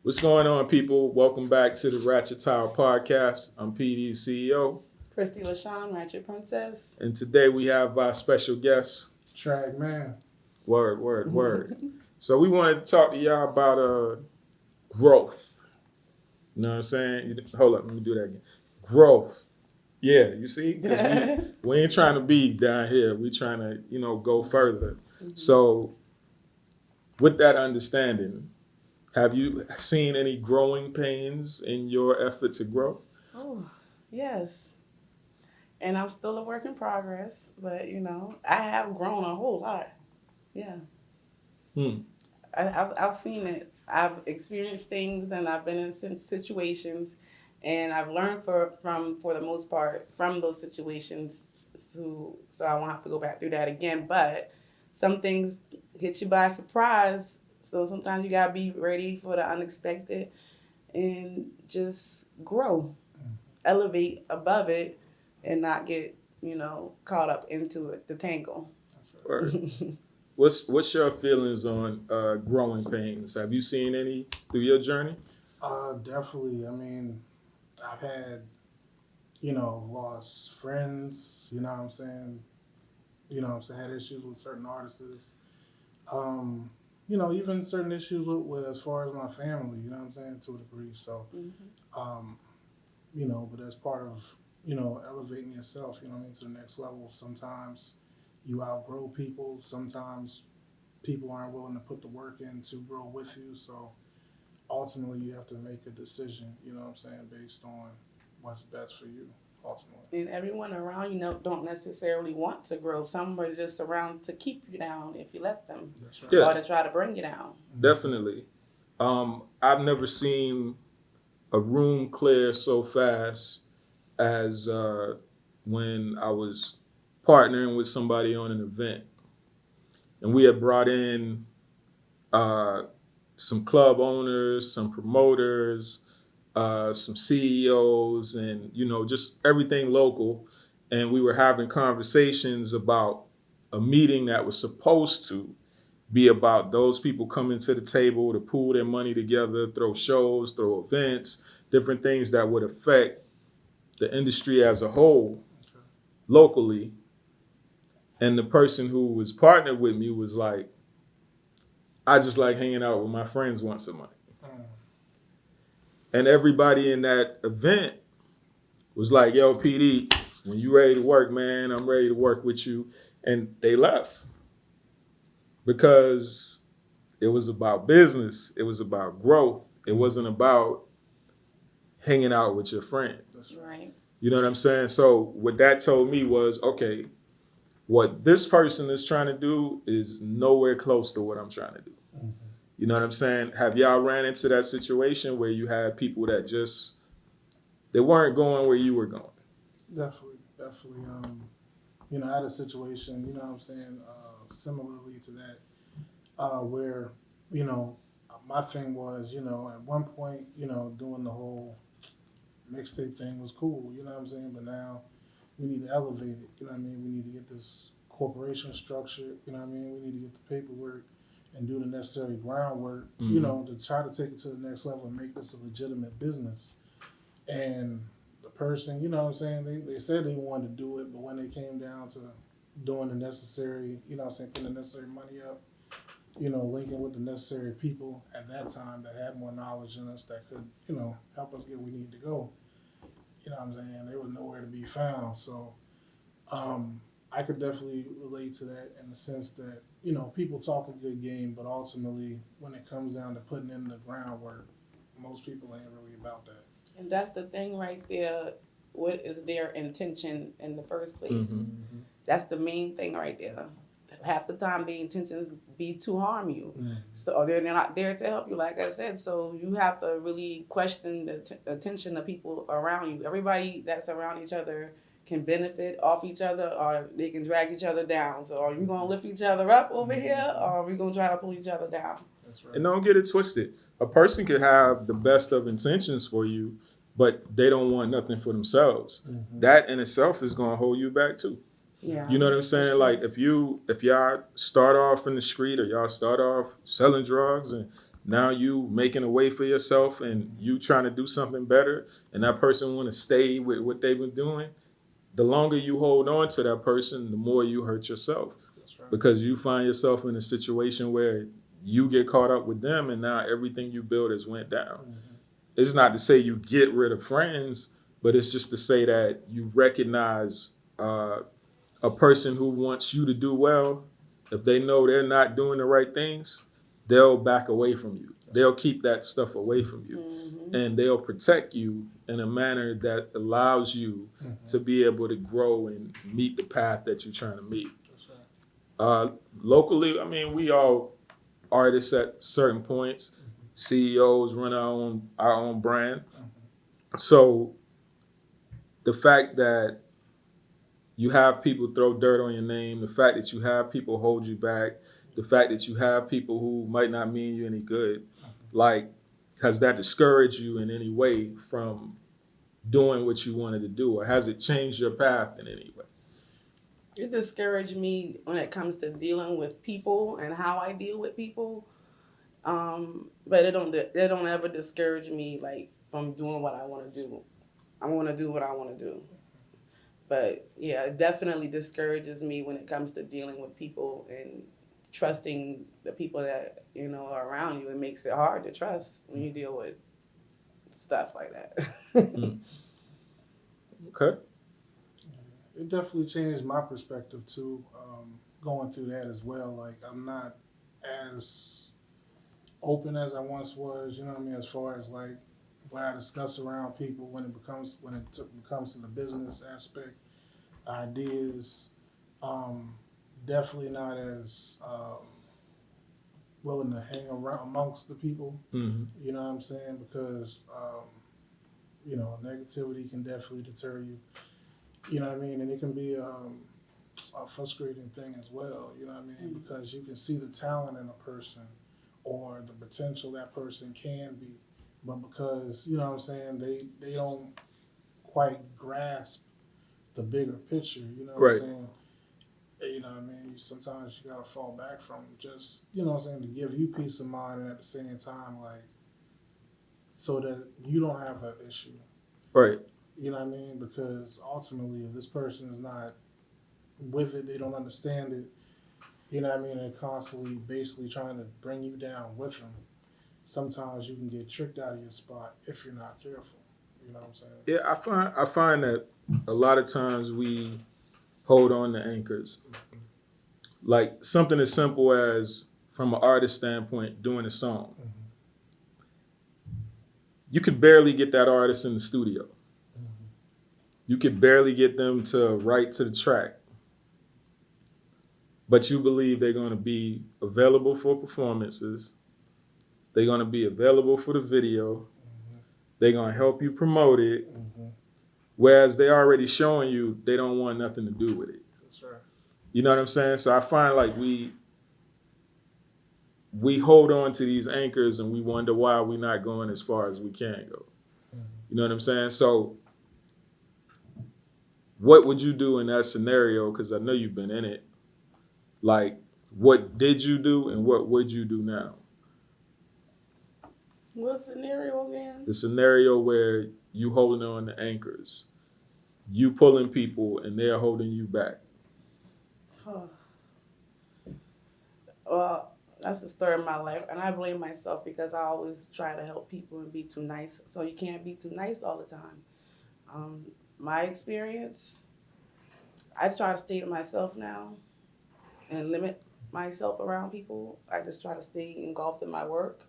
What's going on, people? Welcome back to the Ratchet Tower podcast. I'm PD's CEO. Christy LaShawn, Ratchet Princess. And today we have our special guest. Track man. Word. So we wanted to talk to y'all about growth. You know what I'm saying? Hold up, let me do that again. Growth. Yeah, you see? 'Cause we ain't trying to be down here. We trying to, go further. Mm-hmm. So with that understanding, have you seen any growing pains in your effort to grow? Oh, yes. And I'm still a work in progress, but I have grown a whole lot. Yeah. I've seen it. I've experienced things, and I've been in situations, and I've learned for the most part from those situations. So I won't have to go back through that again. But some things hit you by surprise. So sometimes you gotta be ready for the unexpected, and just grow, elevate above it, and not get caught up into it, the tangle. That's right. What's your feelings on growing pains? Have you seen any through your journey? Definitely. I mean, I've had, lost friends. You know what I'm saying? Had issues with certain artists. Even certain issues with as far as my family. You know what I'm saying, to a degree. So, but as part of elevating yourself, to the next level. Sometimes you outgrow people. Sometimes people aren't willing to put the work in to grow with you. So ultimately you have to make a decision, based on what's best for you, ultimately. And everyone around you don't necessarily want to grow. Some are just around to keep you down if you let them. That's right. Yeah. Or to try to bring you down. Definitely. I've never seen a room clear so fast as when I was partnering with somebody on an event, and we had brought in some club owners, some promoters, some CEOs, and just everything local. And we were having conversations about a meeting that was supposed to be about those people coming to the table to pool their money together, throw shows, throw events, different things that would affect the industry as a whole locally. And the person who was partnered with me was like, I just like hanging out with my friends once a month. And everybody in that event was like, yo, PD, when you ready to work, man, I'm ready to work with you. And they left because it was about business. It was about growth. It wasn't about hanging out with your friends. Right. You know what I'm saying? So what that told me was, okay, what this person is trying to do is nowhere close to what I'm trying to do. Mm-hmm. You know what I'm saying? Have y'all ran into that situation where you had people that they weren't going where you were going? Definitely. I had a situation, similarly to that, where, my thing was, at one point, doing the whole mixtape thing was cool, but now we need to elevate it, we need to get this corporation structured, we need to get the paperwork and do the necessary groundwork, to try to take it to the next level and make this a legitimate business. And the person, they said they wanted to do it, but when they came down to doing the necessary, putting the necessary money up, linking with the necessary people at that time that had more knowledge than us that could, help us get where we need to go. They were nowhere to be found. So I could definitely relate to that in the sense that, people talk a good game, but ultimately when it comes down to putting in the groundwork, most people ain't really about that. And that's the thing right there. What is their intention in the first place? Mm-hmm. That's the main thing right there. Half the time the intentions be to harm you. Mm-hmm. So they're not there to help you, like I said. So you have to really question the attention of people around you. Everybody that's around each other can benefit off each other, or they can drag each other down. So are you going to lift each other up over here, or are we going to try to pull each other down? That's right. And don't get it twisted. A person could have the best of intentions for you, but they don't want nothing for themselves. Mm-hmm. That in itself is going to hold you back too. Yeah. You know what I'm saying? Like if y'all start off in the street or y'all start off selling drugs and now you making a way for yourself and you trying to do something better, and that person want to stay with what they've been doing, the longer you hold on to that person, the more you hurt yourself. That's right. Because you find yourself in a situation where you get caught up with them and now everything you built has went down. Mm-hmm. It's not to say you get rid of friends, but it's just to say that you recognize a person who wants you to do well. If they know they're not doing the right things, they'll back away from you. They'll keep that stuff away from you. Mm-hmm. And they'll protect you in a manner that allows you to be able to grow and meet the path that you're trying to meet. That's right. Locally, I mean, we all artists at certain points. CEOs run our own brand. So the fact that you have people throw dirt on your name, the fact that you have people hold you back, the fact that you have people who might not mean you any good, like, has that discouraged you in any way from doing what you wanted to do, or has it changed your path in any way? It discouraged me when it comes to dealing with people and how I deal with people. But it don't ever discourage me like from doing what I want to do. I want to do what I want to do. But yeah, it definitely discourages me when it comes to dealing with people and trusting the people that are around you. It makes it hard to trust when you deal with stuff like that. Okay. It definitely changed my perspective too, going through that as well. Like, I'm not as open as I once was, you know what I mean, as far as like what I discuss around people when it becomes to the business aspect, ideas. Definitely not as willing to hang around amongst the people. Mm-hmm. You know what I'm saying? Because negativity can definitely deter you. You know what I mean? And it can be a frustrating thing as well. You know what I mean? Mm-hmm. Because you can see the talent in a person or the potential that person can be, but because you know what I'm saying, they don't quite grasp the bigger picture. You know what Right. I'm saying? You know what I mean? Sometimes you gotta fall back from just, you know what I'm saying, to give you peace of mind, and at the same time, like, so that you don't have an issue. Right. You know what I mean? Because ultimately, if this person is not with it, they don't understand it. You know what I mean? They're constantly basically trying to bring you down with them. Sometimes you can get tricked out of your spot if you're not careful. You know what I'm saying? Yeah, I find that a lot of times we hold on to anchors. Like something as simple as, from an artist standpoint, doing a song. Mm-hmm. You could barely get that artist in the studio. Mm-hmm. You could barely get them to write to the track. But you believe they're going to be available for performances. They're going to be available for the video. Mm-hmm. They're going to help you promote it. Mm-hmm. Whereas they're already showing you they don't want nothing to do with it. That's right. You know what I'm saying? So I find like we hold on to these anchors and we wonder why we're not going as far as we can go. Mm-hmm. You know what I'm saying? So what would you do in that scenario? Because I know you've been in it. Like, what did you do and what would you do now? What scenario again? The scenario where you holding on to anchors, you pulling people and they're holding you back. Well, that's the story of my life, and I blame myself because I always try to help people and be too nice. So you can't be too nice all the time. My experience, I try to stay to myself now and limit myself around people. I just try to stay engulfed in my work,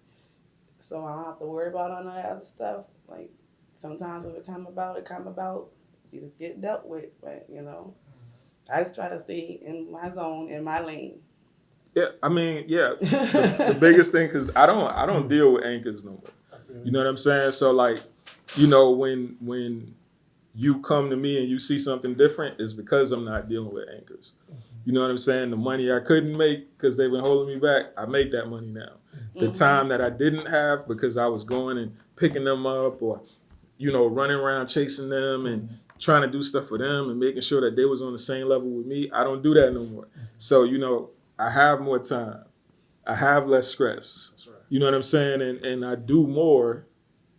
so I don't have to worry about all that other stuff. Like, sometimes if it come about. Just get dealt with, but I just try to stay in my zone, in my lane. Yeah, I mean, yeah. The biggest thing, because I don't deal with anchors no more. You know what I'm saying? So like, when you come to me and you see something different, it's because I'm not dealing with anchors. You know what I'm saying? The money I couldn't make because they've been holding me back, I make that money now. The time that I didn't have because I was going and picking them up or, running around chasing them and trying to do stuff for them and making sure that they was on the same level with me, I don't do that no more. So, I have more time. I have less stress. That's right. You know what I'm saying? And I do more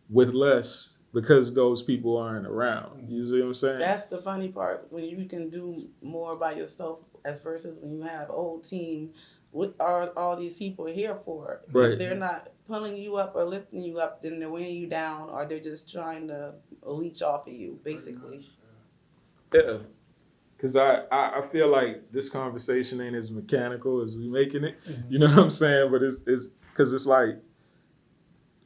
with less because those people aren't around. You see what I'm saying? That's the funny part, when you can do more by yourself as versus when you have a whole team. What are all these people here for? Right. If they're not pulling you up or lifting you up, then they're weighing you down, or they're just trying to leech off of you, basically. Yeah. Because I feel like this conversation ain't as mechanical as we making it. Mm-hmm. You know what I'm saying? But it's because it's like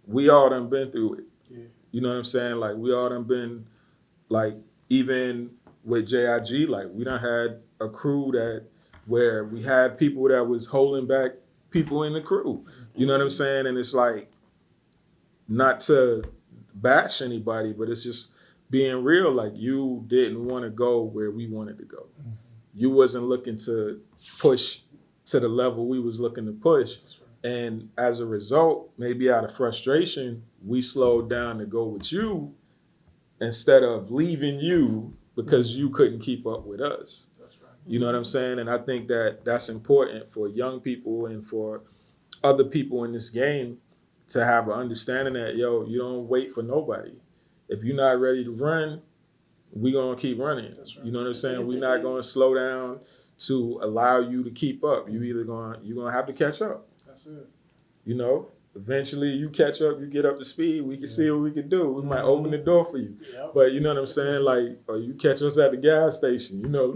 we all done been through it. Yeah. You know what I'm saying? Like we all done been, like, even with JIG, like we done had a crew that where we had people that was holding back people in the crew. You know what I'm saying? And it's like, not to bash anybody, but it's just being real. Like, you didn't want to go where we wanted to go. Mm-hmm. You wasn't looking to push to the level we was looking to push. That's right. And as a result, maybe out of frustration, we slowed down to go with you instead of leaving you because you couldn't keep up with us. That's right. You know what I'm saying? And I think that that's important for young people and for other people in this game to have an understanding that, yo, you don't wait for nobody. If you're not ready to run, we gonna keep running. That's right. You know what I'm saying? We're Basically. not gonna slow down to allow you to keep up. You're gonna have to catch up. That's it. You know, eventually you catch up, you get up to speed. We can see what we can do. We might open the door for you. Yep. But you know what I'm saying? Like, or you catch us at the gas station, you know,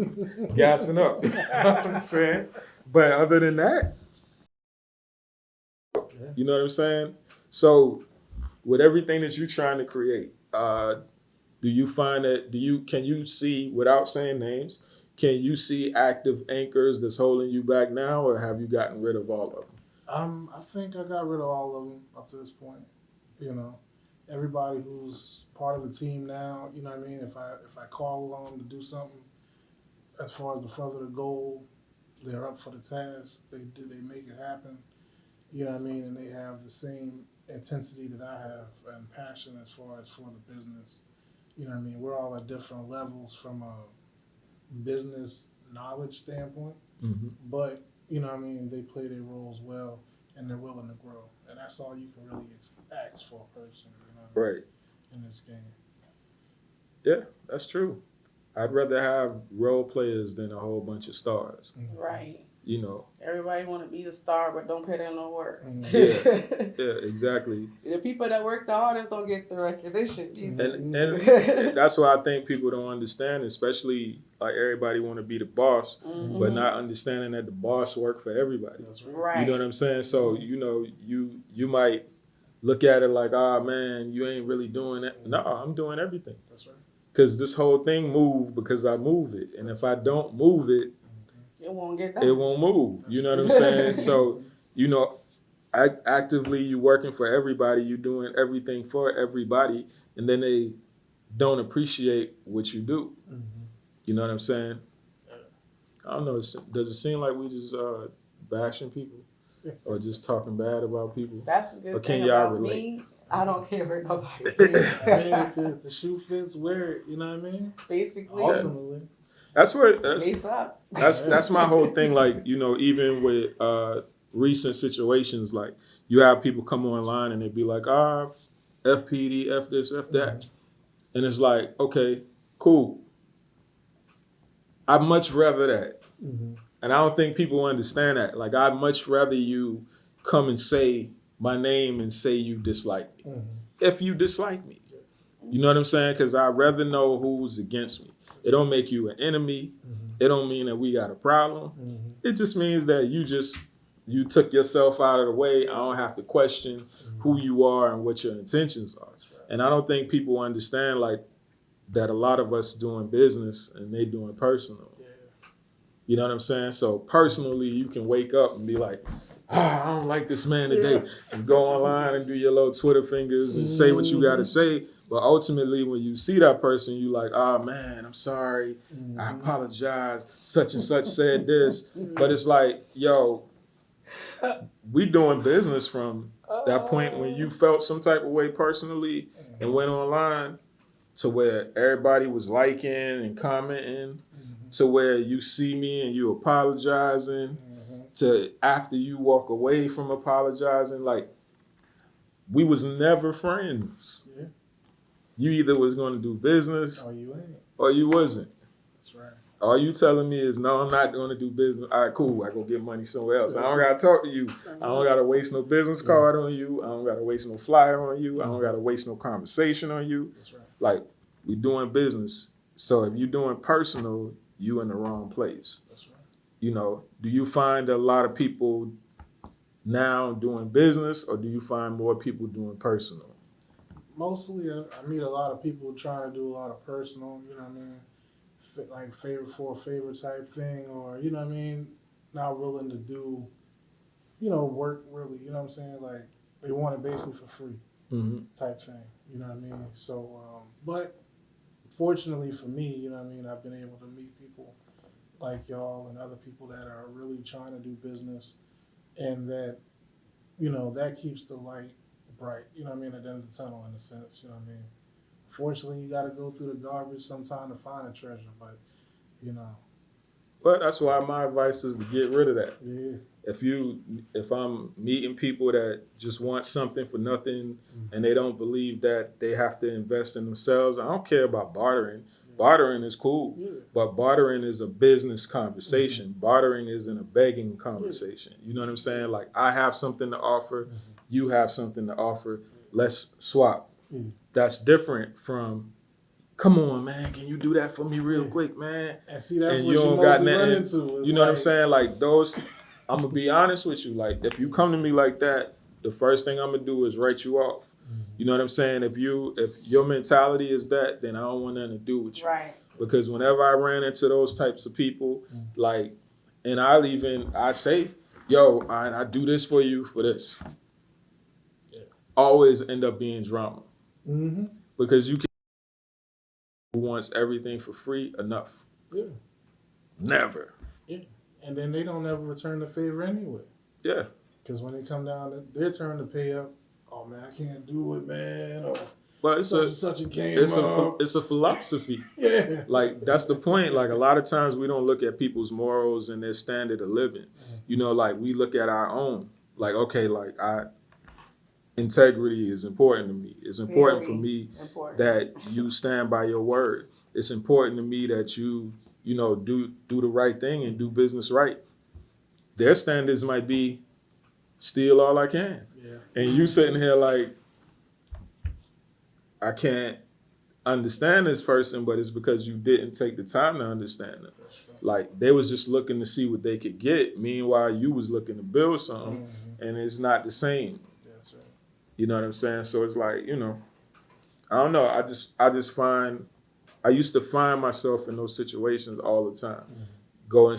gassing up. You know what I'm saying? But other than that, you know what I'm saying? So with everything that you're trying to create, do you find that can you see, without saying names, can you see active anchors that's holding you back now, or have you gotten rid of all of them? I think I got rid of all of them up to this point. You know, everybody who's part of the team now. You know what I mean? If I call on them to do something, as far as the further the goal, they're up for the task. They make it happen. You know what I mean? And they have the same intensity that I have and passion as far as for the business. You know what I mean? We're all at different levels from a business knowledge standpoint, Mm-hmm. but you know what I mean, they play their roles well and they're willing to grow. And that's all you can really ask for a person, you know what I mean, Right. in this game. Yeah, that's true. I'd rather have role players than a whole bunch of stars. Right. You know. Everybody want to be the star, but don't put in no work. Yeah, exactly. The people that work the hardest don't get the recognition either. And that's why I think people don't understand, especially like everybody want to be the boss, Mhm. but not understanding that the boss work for everybody. That's right. Right. You know what I'm saying? So, you know, you might look at it like, ah, man, you ain't really doing it. No, I'm doing everything. That's right. Because this whole thing moved because I move it. And if I don't move it, It won't get done. it won't move. You know what I'm saying? So, you know, actively you working for everybody, you doing everything for everybody, and then they don't appreciate what you do. Mm-hmm. You know what I'm saying? I don't know. Does it seem like we just bashing people or just talking bad about people? That's the Or good can thing y'all about relate? me. I don't care what nobody I mean, thinks. if the shoe fits, wear it. You know what I mean? Basically, Ultimately, That's what lace up. that's my whole thing. Like, you know, even with recent situations, like you have people come online and they be like, FPD, F this, F that. And it's like, okay, cool. I'd much rather that. mm-hmm. And I don't think people understand that. Like, I'd much rather you come and say my name and say you dislike me. Mm-hmm. If you dislike me. You know what I'm saying? Because I'd rather know who's against me. It don't make you an enemy. Mm-hmm. It don't mean that we got a problem. Mm-hmm. It just means that you took yourself out of the way. I don't have to question who you are and what your intentions are. And I don't think people understand, like, that a lot of us doing business and they doing personal. Yeah. You know what I'm saying? So personally, you can wake up and be like, I don't like this man today. And go online and do your little Twitter fingers and say what you got to say. But ultimately, when you see that person, you like, man, I'm sorry. Mm-hmm. I apologize. Such and such said this. But it's like, yo, we doing business from that point when you felt some type of way personally and went online to where everybody was liking and commenting, to where you see me and you apologizing, to after you walk away from apologizing. Like, we was never friends. Yeah. You either was going to do business Oh, you ain't. or you wasn't. That's right. All you telling me is, no, I'm not going to do business. All right, cool. I go get money somewhere else. I don't got to talk to you. I don't got to waste no business card on you. I don't got to waste no flyer on you. I don't got to waste no conversation on you. That's right. Like, we doing business. So if you're doing personal, you in the wrong place. That's right. You know, do you find a lot of people now doing business, or do you find more people doing personal? Mostly, I meet a lot of people trying to do a lot of personal, you know what I mean? Like favor for a favor type thing, or, you know what I mean? Not willing to do, you know, work really, you know what I'm saying? Like, they want it basically for free Mm-hmm. type thing, you know what I mean? So, but fortunately for me, you know what I mean? I've been able to meet people like y'all and other people that are really trying to do business, and that, you know, that keeps the light bright, you know what I mean, at the end of the tunnel in a sense, you know what I mean? Fortunately, you got to go through the garbage sometime to find a treasure, but, you know, But that's why my advice is to get rid of that. yeah. If I'm meeting people that just want something for nothing and they don't believe that they have to invest in themselves, I don't care about bartering. Bartering is cool, Yeah. but bartering is a business conversation. Bartering isn't a begging conversation. You know what I'm saying? Like, I have something to offer, you have something to offer, let's swap. That's different from, come on, man, can you do that for me real quick, man? And see, that's And what you you don't got mostly run nothing. into. You know what I'm saying? Like, those, I'm gonna be honest with you. Like, if you come to me like that, the first thing I'm gonna do is write you off. You know what I'm saying? If your mentality is that, then I don't want nothing to do with you. Right. Because whenever I ran into those types of people, like, and I say, yo, I do this for you for this. Yeah. Always end up being drama. Mm-hmm. Because you can who wants everything for free enough. Yeah. Never. Yeah. And then they don't ever return the favor anyway. Yeah. Because when they come down to their turn to pay up, oh man, I can't do it, man. Or But it's such and came it's up. a philosophy. Yeah. Like, that's the point. Like, a lot of times we don't look at people's morals and their standard of living. You know, like, we look at our own. Like, okay, like, integrity is important to me. It's important for me that you stand by your word. It's important to me that you know, do the right thing and do business right. Their standards might be steal all I can. Yeah. And you sitting here like, I can't understand this person, but it's because you didn't take the time to understand them. Like, they was just looking to see what they could get. Meanwhile, you was looking to build something, and it's not the same. That's right. You know what I'm saying? So it's like, you know, I don't know. I just find, I used to find myself in those situations all the time. Going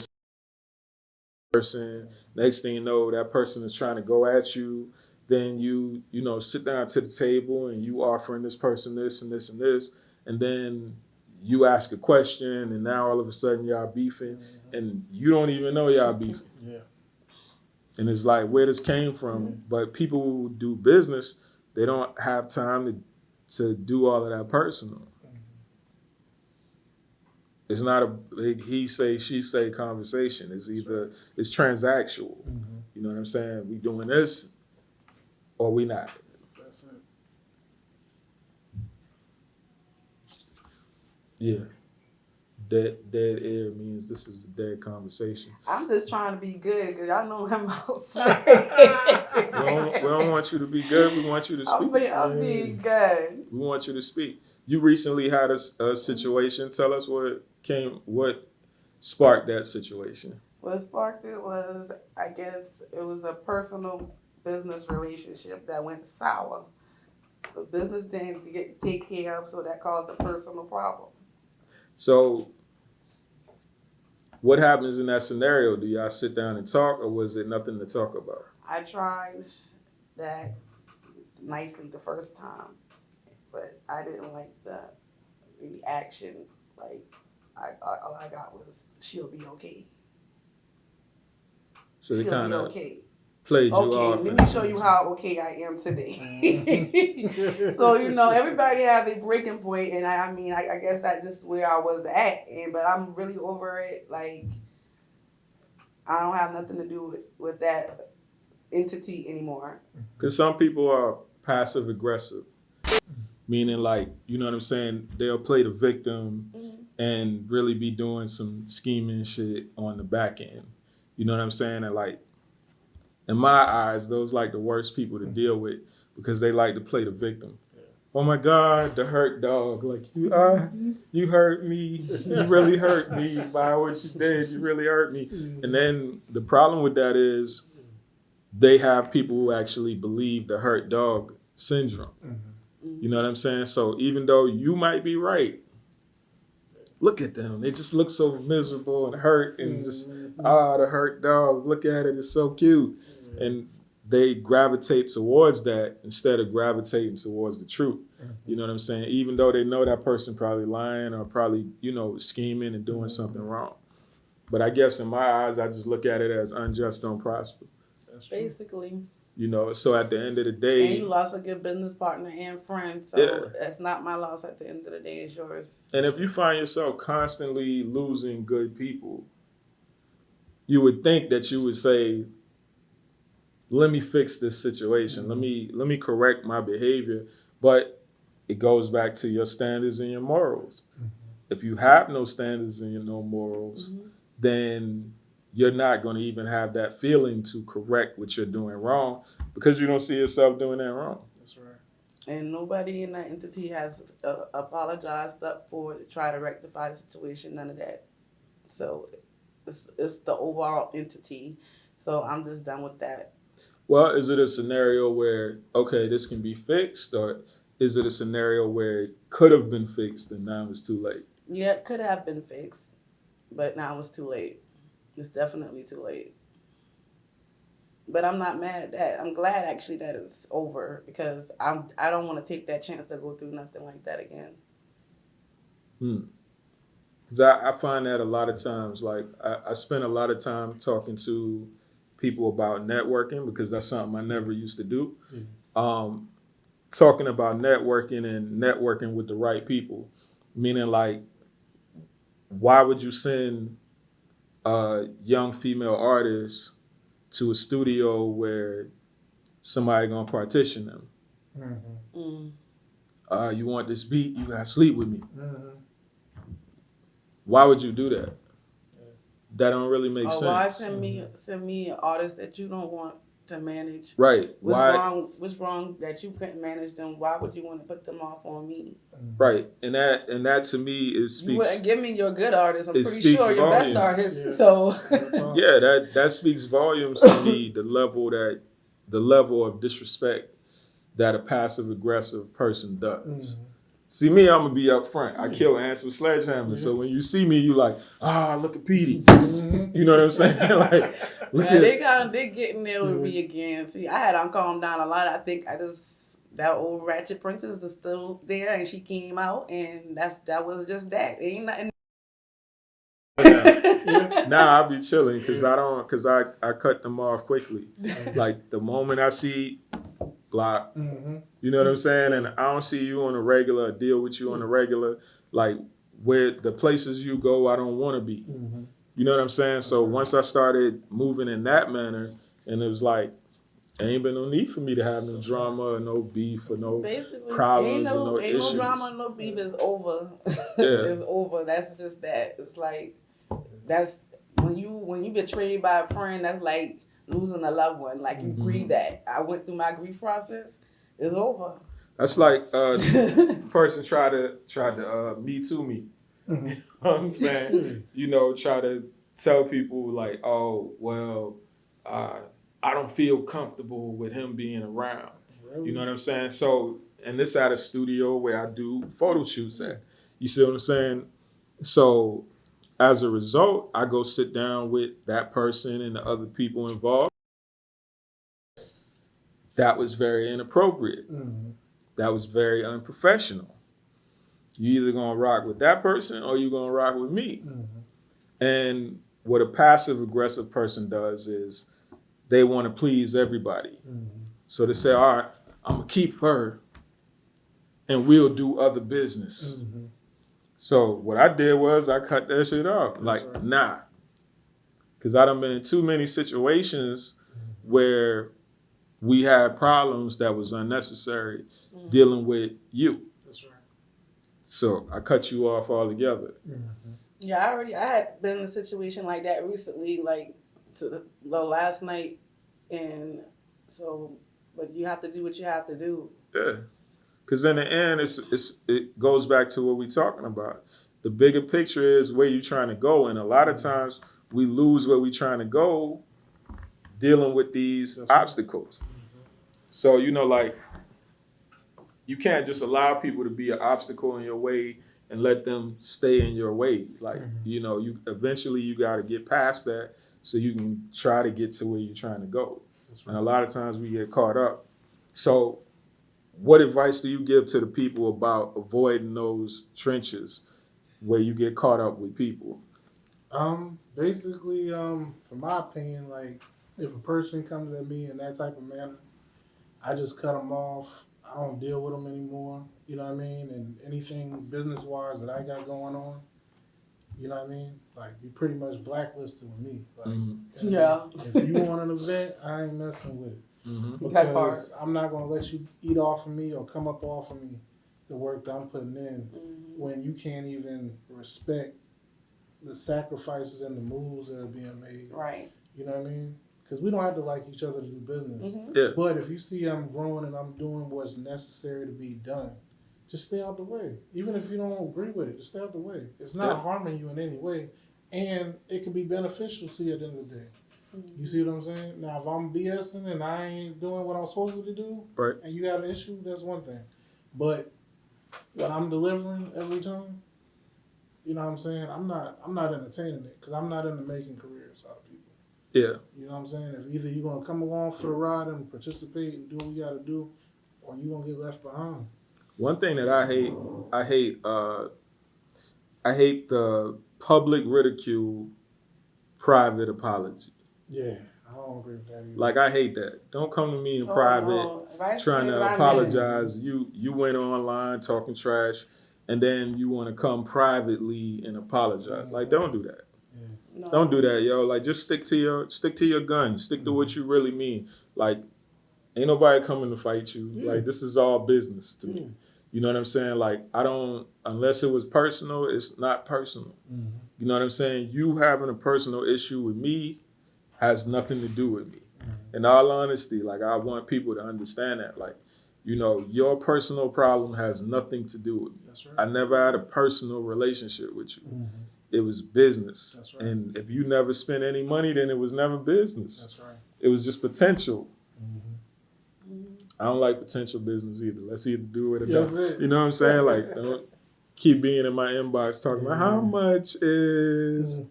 person, next thing you know, that person is trying to go at you. Then you know, sit down to the table and you offering this person this and this and this, and then you ask a question, and now all of a sudden y'all beefing, and you don't even know y'all beefing. Yeah. And it's like, where this came from. But people who do business, they don't have time to do all of that personal. It's not a big he say, she say conversation. It's either, it's transactional. You know what I'm saying? We doing this or we not. That's it. Yeah. Dead air means this is a dead conversation. I'm just trying to be good because I know I'm We don't want you to be good. We want you to speak. I'm being good. We want you to speak. You recently had a situation. Tell us what sparked that situation. What sparked it was, I guess, it was a personal business relationship that went sour. The business didn't get taken care of, so that caused a personal problem. So, what happens in that scenario? Do y'all sit down and talk, or was it nothing to talk about? I tried that nicely the first time, but I didn't like the reaction. Like, all I got was, she'll be okay. So they She'll be kind of okay. played you Okay, off. let me show you how okay I am today. So, you know, everybody has a breaking point, and I guess that's just where I was at. But I'm really over it. Like, I don't have nothing to do with that entity anymore. Because some people are passive aggressive, meaning like, you know what I'm saying? They'll play the victim and really be doing some scheming shit on the back end. You know what I'm saying? And like, in my eyes, those like the worst people to deal with because they like to play the victim. Oh my God, the hurt dog. Like you hurt me. You really hurt me by what you did. You really hurt me. And then the problem with that is they have people who actually believe the hurt dog syndrome. You know what I'm saying? So even though you might be right, look at them. They just look so miserable and hurt and just, the hurt dog. Look at it. It's so cute. And they gravitate towards that instead of gravitating towards the truth. You know what I'm saying? Even though they know that person probably lying or probably, you know, scheming and doing something wrong. But I guess in my eyes, I just look at it as unjust don't prosper. That's true. Basically. You know, so at the end of the And day, you lost a good business partner and friend, so Yeah. that's not my loss at the end of the day, it's yours. and if you find yourself constantly losing good people, you would think that you would say, let me fix this situation. Let me correct my behavior. But it goes back to your standards and your morals. If you have no standards and no morals, then you're not going to even have that feeling to correct what you're doing wrong because you don't see yourself doing that wrong. That's right. And nobody in that entity has apologized up for to try to rectify the situation, none of that. So it's the overall entity. So I'm just done with that. Well, is it a scenario where, okay, this can be fixed, or is it a scenario where it could have been fixed and now it's too late? Yeah, it could have been fixed, but now it's too late. It's definitely too late. But I'm not mad at that. I'm glad actually that it's over because I don't want to take that chance to go through nothing like that again. 'Cause I find that a lot of times, like I spend a lot of time talking to people about networking because that's something I never used to do. Talking about networking and networking with the right people, meaning like, why would you send a young female artist to a studio where somebody gonna partition them? You want this beat, you gotta sleep with me. Why would you do that? That don't really make sense. Why send me an artist that you don't want to manage? Right. What's wrong that you couldn't manage them? Why would you want to put them off on me? Right. And that to me is You wouldn't give me your good artist. I'm pretty speaks sure your best volumes. artist. Yeah. So Yeah, that speaks volumes to me, the level of disrespect that a passive aggressive person does. See me, I'm gonna be up front. I kill ants with sledgehammers. So when you see me, you like, look at Petey. You know what I'm saying? Like, look at they getting there with me again. See, I had to calm down a lot. I think that old ratchet princess is still there, and she came out, and that was just that. Ain't nothing. Now I'll be chilling because I cut them off quickly. Like the moment I see block, you know what I'm saying? And I don't see you on a regular, deal with you on a regular, like where the places you go, I don't want to be. You know what I'm saying? So once I started moving in that manner, and it was like, ain't been no need for me to have no drama or no beef or no problems or no issues. Ain't no drama, no beef. It's over. Yeah. It's over. That's just that. It's like that's when you betrayed by a friend. That's like losing a loved one. Like you grieve that. I went through my grief process. It's over. That's like person tried to me too me. You know what I'm saying? You know, try to tell people like, oh well, I don't feel comfortable with him being around. You know what I'm saying? So, and this at a studio where I do photo shoots at. You see what I'm saying? So, as a result, I go sit down with that person and the other people involved. That was very inappropriate. That was very unprofessional. You either gonna rock with that person or you gonna rock with me. And what a passive aggressive person does is they want to please everybody. So they say, all right, I'm gonna keep her and we'll do other business. So what I did was I cut that shit off. Like, nah. Because I done been in too many situations where we had problems that was unnecessary Mm-hmm. dealing with you. That's right. So I cut you off altogether. Mm-hmm. Yeah, I had been in a situation like that recently, like to the last night, and so, but you have to do what you have to do. Yeah. Because in the end, it goes back to what we're talking about. The bigger picture is where you're trying to go. And a lot of times we lose where we're trying to go dealing with these That's right. obstacles. So, like, you can't just allow people to be an obstacle in your way and let them stay in your way. Like, you eventually you got to get past that so you can try to get to where you're trying to go. That's And a right. lot of times we get caught up. So what advice do you give to the people about avoiding those trenches where you get caught up with people? Basically, from my opinion, like if a person comes at me in that type of manner, I just cut them off. I don't deal with them anymore. You know what I mean? And anything business wise that I got going on, you know what I mean? Like you pretty much blacklisted with me. Like, and Yeah. if you want an event, I ain't messing with it That part. because I'm not gonna let you eat off of me or come up off of me the work that I'm putting in when you can't even respect the sacrifices and the moves that are being made. Right. You know what I mean? Because we don't have to like each other to do business. Mm-hmm. Yeah. But if you see I'm growing and I'm doing what's necessary to be done, just stay out the way. Even if you don't agree with it, just stay out the way. It's not harming you in any way. And it can be beneficial to you at the end of the day. You see what I'm saying? Now, if I'm BSing and I ain't doing what I'm supposed to do, Right. and you have an issue, that's one thing. But what I'm delivering every time, you know what I'm saying? I'm not entertaining it because I'm not into making careers out of people. Yeah. You know what I'm saying? If either you're gonna come along for the ride and participate and do what you gotta do, or you're gonna get left behind. One thing that I hate the public ridicule, private apology. Yeah, I don't agree with that either. Like I hate that. Don't come to me in Oh, private no. If I trying say to what I meant, apologize. You went online talking trash, and then you want to come privately and apologize. Like don't do that. no. Don't do that, yo. Like just stick to your guns. Stick to what you really mean. Like ain't nobody coming to fight you. Like this is all business to me. You know what I'm saying? Like I don't unless it was personal, it's not personal. You know what I'm saying? You having a personal issue with me has nothing to do with me. In all honesty, like I want people to understand that. Like, your personal problem has nothing to do with me. That's right. I never had a personal relationship with you. It was business. That's right. And if you never spent any money, then it was never business. That's right. It was just potential. I don't like potential business either. Let's either do it or That's don't. it. You know what I'm saying? Like, don't keep being in my inbox talking about how much is.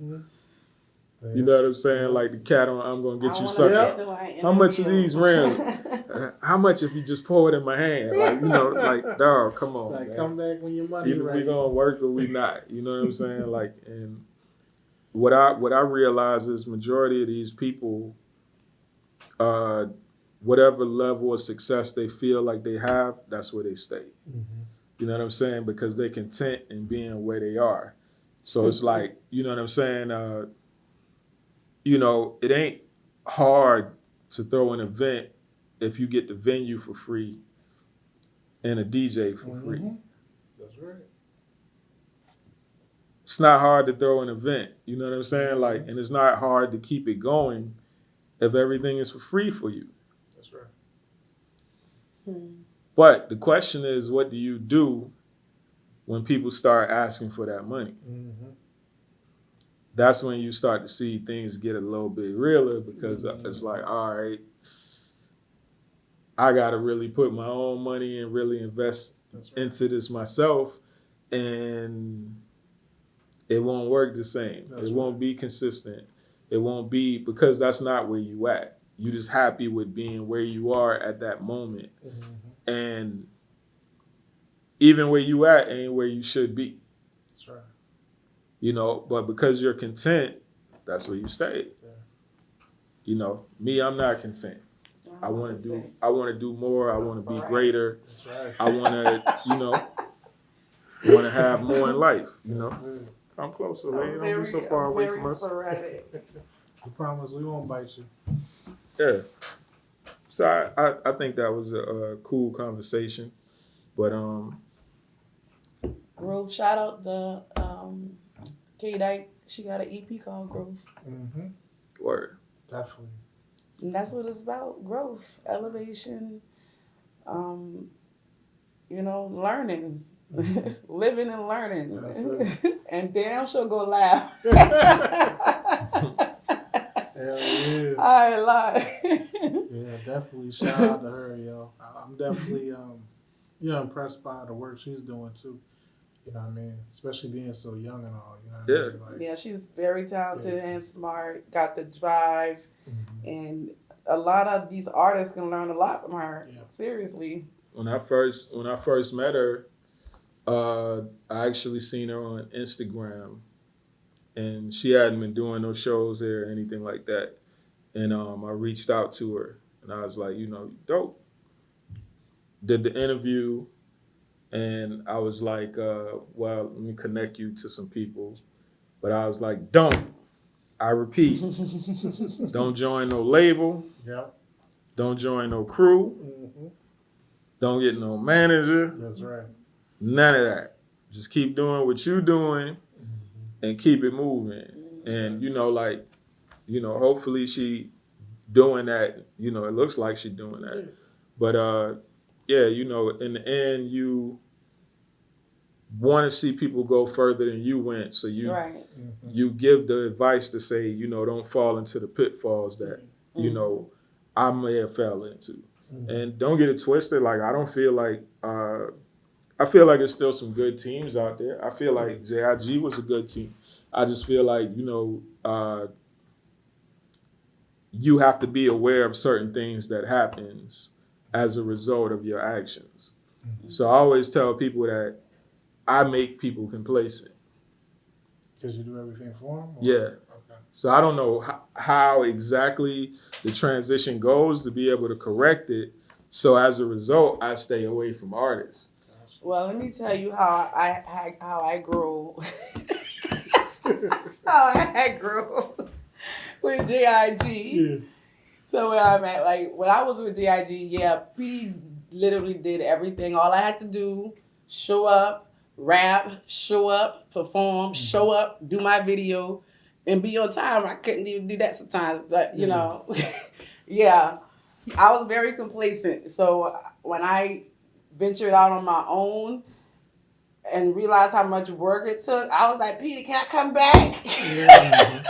You know what I'm saying? Like the cat on I'm gonna get you sucker. How much of these rims? How much if you just pour it in my hand? Like, like dog, come on. Like man. come back when your money Either right. we gonna work or we not. You know what I'm saying? Like, and what I realize is majority of these people, whatever level of success they feel like they have, that's where they stay. You know what I'm saying? Because they're content in being where they are. So it's like, you know what I'm saying? It ain't hard to throw an event if you get the venue for free and a DJ for free. That's right. It's not hard to throw an event, you know what I'm saying? Like, and it's not hard to keep it going if everything is for free for you. That's right. But the question is, what do you do when people start asking for that money? That's when you start to see things get a little bit realer because it's like, all right, I got to really put my own money and really invest into this myself, and it won't work the same. It won't be consistent. It won't be because that's not where you at. You just happy with being where you are at that moment. And even where you at ain't where you should be. That's right. But because you're content, that's where you stay. Me, I'm not content. I want to do more. I want to be greater. That's right. I want to have more in life, Come closer, lady. Don't be so far away from us. I promise we won't bite you. Yeah. So I think that was a cool conversation. But Growth, shout out the K Dyke. She got an EP called Growth. Mm-hmm. word. Definitely. And that's what it's about. Growth, elevation, um, learning. Living and learning. That's it. And damn sure go laugh. Hell yeah. I ain't lie. Yeah, definitely. Shout out to her, yo. I'm definitely, impressed by the work she's doing too. You know what I mean? Especially being so young and all. You know what I mean? Like, Yeah, she's very talented Yeah. and smart, got the drive, mhm. and a lot of these artists can learn a lot from her. Yeah. Seriously. When I first met her, I actually seen her on Instagram, and she hadn't been doing no shows there or anything like that. And I reached out to her, and I was like, dope. Did the interview, and I was like, well, let me connect you to some people. But I was like, I repeat, don't join no label, Yep. don't join no crew, Mm-hmm. don't get no manager, That's right. none of that. Just keep doing what you doing Mm-hmm. and keep it moving. And hopefully she doing that. It looks like she doing that. Yeah. But in the end, you want to see people go further than you went. So Right. Mm-hmm. you give the advice to say, don't fall into the pitfalls that I may have fell into. Mm-hmm. And don't get it twisted. Like, I don't feel like I feel like there's still some good teams out there. I feel like JIG was a good team. I just feel like, you have to be aware of certain things that happens as a result of your actions. Mm-hmm. So I always tell people that I make people complacent. Because you do everything for them? Yeah. Okay. So I don't know how exactly the transition goes to be able to correct it. So as a result, I stay away from artists. Well, let me tell you how I grew. How I grew with JIG. Yeah. So where I'm at, like when I was with JIG, yeah, P literally did everything. All I had to do, show up, rap, show up, perform, show up, do my video, and be on time. I couldn't even do that sometimes, but yeah, I was very complacent. So when I ventured out on my own and realized how much work it took, I was like, Peter, can I come back? Yeah.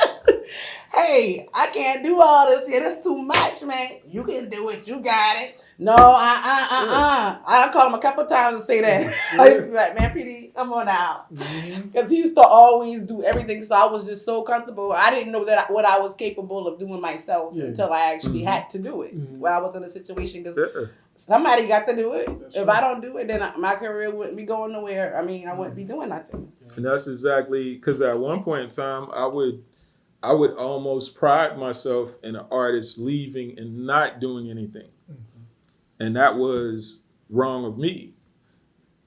Hey, I can't do all this here. That's too much, man. You can do it. You got it. No, I done called him a couple times and say that. I used to be like, man, PD, come on out. Mm-hmm. Because he used to always do everything. So I was just so comfortable. I didn't know what I was capable of doing myself until I actually had to do it. Mm-hmm. When I was in a situation. Because Yeah. somebody got to do it. That's if right. I don't do it, then my career wouldn't be going nowhere. I mean, I wouldn't be doing nothing. And that's exactly because at one point in time, I would almost pride myself in an artist leaving and not doing anything. Mm-hmm. And that was wrong of me.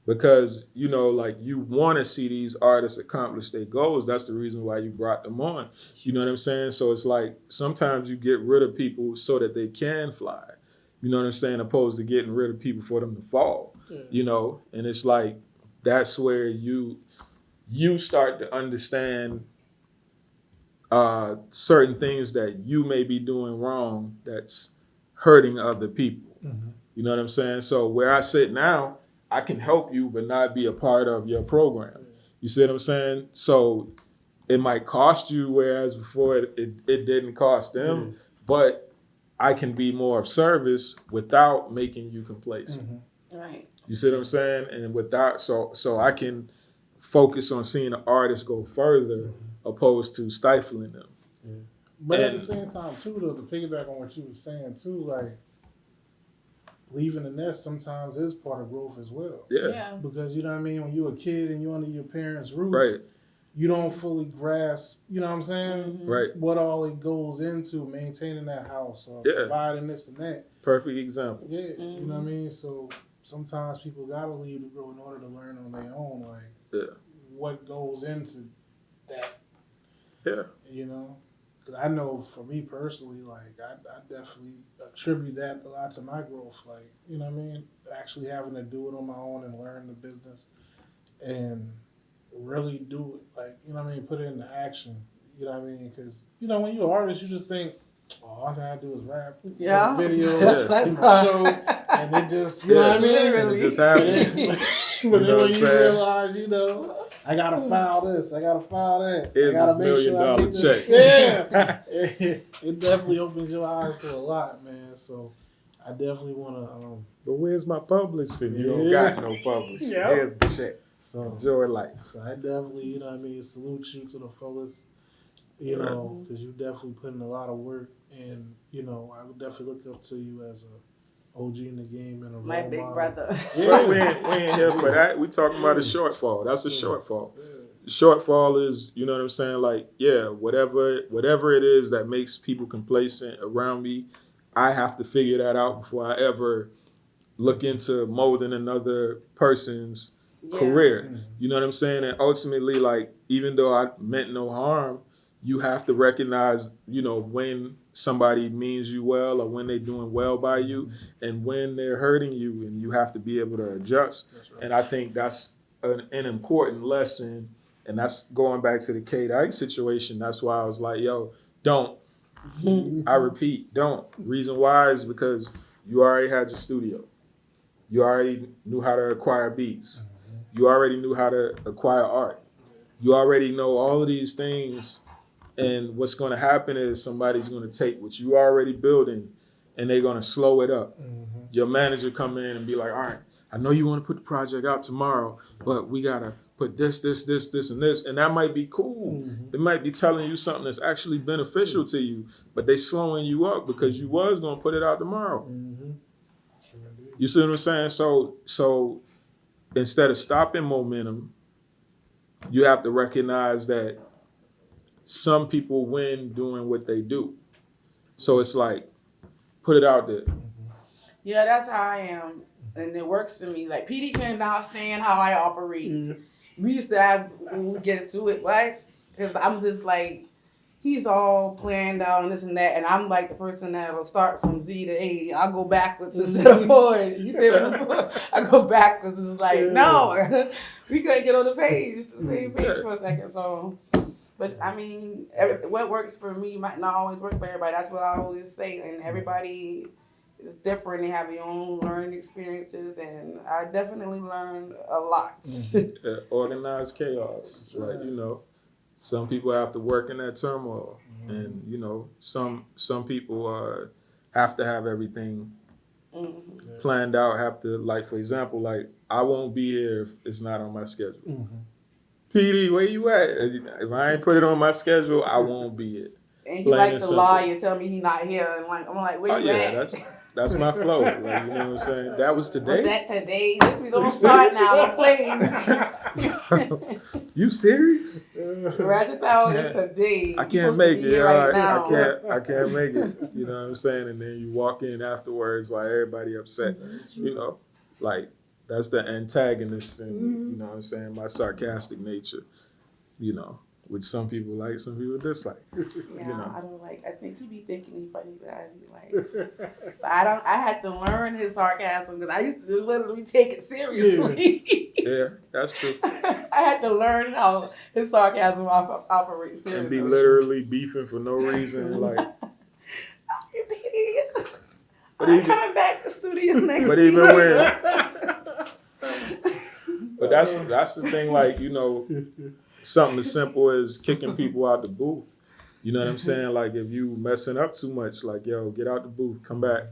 Because, like you want to see these artists accomplish their goals. That's the reason why you brought them on. You know what I'm saying? So it's like sometimes you get rid of people so that they can fly. You know what I'm saying? Opposed to getting rid of people for them to fall. Yeah. And it's like that's where you start to understand certain things that you may be doing wrong that's hurting other people. Mm-hmm. You know what I'm saying? So where I sit now, I can help you but not be a part of your program. You see what I'm saying? So it might cost you, whereas before it didn't cost them, but I can be more of service without making you complacent. Mm-hmm. Right. You see what I'm saying? And without so I can focus on seeing the artist go further opposed to stifling them. Yeah. But at the same time, too, though, to piggyback on what you were saying, too, like, leaving the nest sometimes is part of growth as well. Yeah. Because, you know what I mean, when you're a kid and you're under your parents' roof, Right. you don't fully grasp, you know what I'm saying? Mm-hmm. Right. What all it goes into maintaining that house or providing this and that. Perfect example. Yeah. You know what I mean? So sometimes people got to leave to grow in order to learn on their own, like, what goes into that. Yeah. You know? Because I know for me personally, like I definitely attribute that a lot to my growth. Like, you know what I mean? Actually having to do it on my own and learn the business and really do it. Like, you know what I mean? Put it into action. You know what I mean? Because, you know, when you're an artist, you just think, oh, all I gotta do is rap, Yeah, make videos, that's what I people thought. show, and it just, you know what I mean? Literally. It just But happens. then, You but know then what when I'm you saying? realize, you know, I gotta file this, I gotta file that, Here's I gotta this make $1 sure I million get this. check. Yeah, it definitely opens your eyes to a lot, man. So I definitely want to. But where's my publishing? You don't Yeah. got no publishing. Yep. Here's the check. So Enjoy life. So I definitely, you know what I mean, salute you to the fullest, you know, because you definitely put in a lot of work. And, you know, I would definitely look up to you as a OG in the game and a My role big model. brother. But we Yeah. ain't here for that. We talking about a shortfall. That's a shortfall. The shortfall is, you know what I'm saying? Like, yeah, whatever it is that makes people complacent around me, I have to figure that out before I ever look into molding another person's career. Mhm. You know what I'm saying? And ultimately, like, even though I meant no harm, you have to recognize, you know, when somebody means you well or when they're doing well by you and when they're hurting you, and you have to be able to adjust. That's right. And I think that's an important lesson. And that's going back to the Kate Ike situation. That's why I was like, yo, don't. I repeat, don't. Reason why is because you already had your studio. You already knew how to acquire beats. You already knew how to acquire art. You already know all of these things. And what's going to happen is somebody's going to take what you already building and they're going to slow it up. Mhm. Your manager come in and be like, all right, I know you want to put the project out tomorrow, but we got to put this, and this. And that might be cool. Mhm. It might be telling you something that's actually beneficial to you, but they slowing you up because you was going to put it out tomorrow. Mhm. Sure did. You see what I'm saying? So instead of stopping momentum, you have to recognize that some people win doing what they do. So it's like, put it out there. Yeah, that's how I am. And it works for me. Like, PD cannot stand how I operate. Yeah. We used to have, when we get into it, right? Because I'm just like, he's all planned out and this and that. And I'm like the person that'll start from Z to A. I'll go backwards instead of forward. You said before, I go backwards. It's like, no, we couldn't get on the same page for a second. So, but I mean, what works for me might not always work for everybody. That's what I always say. And everybody is different. They have their own learning experiences. And I definitely learned a lot. Organized chaos, right? You know, some people have to work in that turmoil, and you know, some people have to have everything planned out. Have to, like, for example, like, I won't be here if it's not on my schedule. Mhm. PD, where you at? If I ain't put it on my schedule, I won't be it. And he Plain like and to simple. lie and tell me he not here. And like, I'm like, where Oh you yeah, at? that's my flow. Like, you know what I'm saying? That was Was today. that today? This we don't start now. I'm playing. You serious? Ratchet Tower is today. I You can't supposed make to be it. here right now. I can't make it. You know what I'm saying? And then you walk in afterwards while everybody upset. You know, like, that's the antagonist, and you know what I'm saying, my sarcastic nature. You know, which some people like, some people dislike. Yeah, You know. I don't like. I think he be thinking he funny, but I be like, but I don't. I had to learn his sarcasm because I used to literally take it seriously. Yeah, that's true. I had to learn how his sarcasm operates seriously. And be literally beefing for no reason, like. You idiot. But I'm even- coming back to the studio next But week. even when, but that's the thing. Like, you know, something as simple as kicking people out the booth. You know what I'm saying? Like, if you messing up too much, like, yo, get out the booth, come back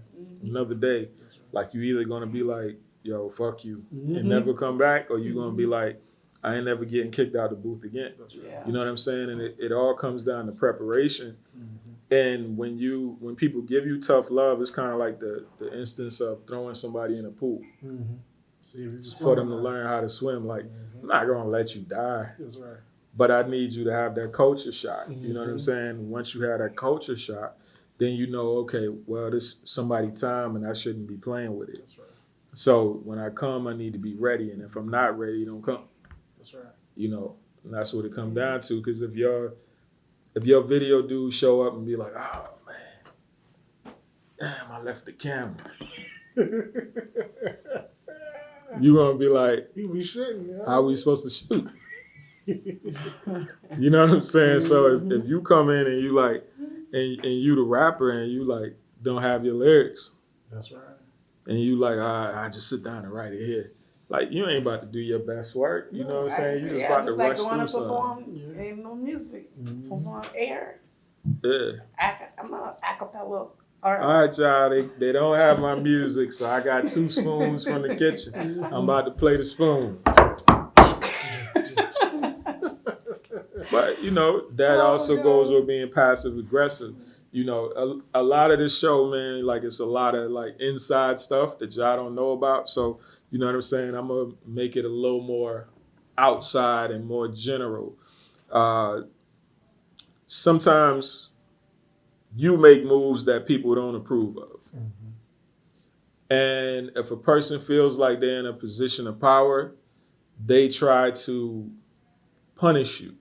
another day. Like, you either gonna be like, yo, fuck you, and never come back, or you gonna be like, I ain't never getting kicked out the booth again. Yeah. You know what I'm saying? And it all comes down to preparation. And when people give you tough love, it's kind of like the instance of throwing somebody in a pool. See if you can It's swim for them or to not. learn how to swim. Like, I'm not gonna let you die, That's right. but I need you to have that culture shot. You know what I'm saying? Once you have that culture shot, then you know, okay, well, this somebody time, and I shouldn't be playing with it. That's right. So when I come, I need to be ready, and if I'm not ready, don't come. That's right. You know, and that's what it comes down to. Because if if your video dude show up and be like, oh man, damn, I left the camera. You gonna be like, You be shitting, yeah. how we supposed to shoot? You know what I'm saying? So if you come in and you like, and you the rapper and you like don't have your lyrics, That's right. and you like, I just sit down and write it here. Like, you ain't about to do your best work. You know what I'm saying? You just about to rush going through to something. perform, ain't no music, perform air. Yeah. I'm not an acapella All artist. right, y'all. They don't have my music, so I got 2 spoons from the kitchen. I'm about to play the spoon. But, you know, that also goes with being passive aggressive. You know, a lot of this show, man, like it's a lot of like inside stuff that y'all don't know about. So, you know what I'm saying? I'm going to make it a little more outside and more general. Sometimes you make moves that people don't approve of. And if a person feels like they're in a position of power, they try to punish you.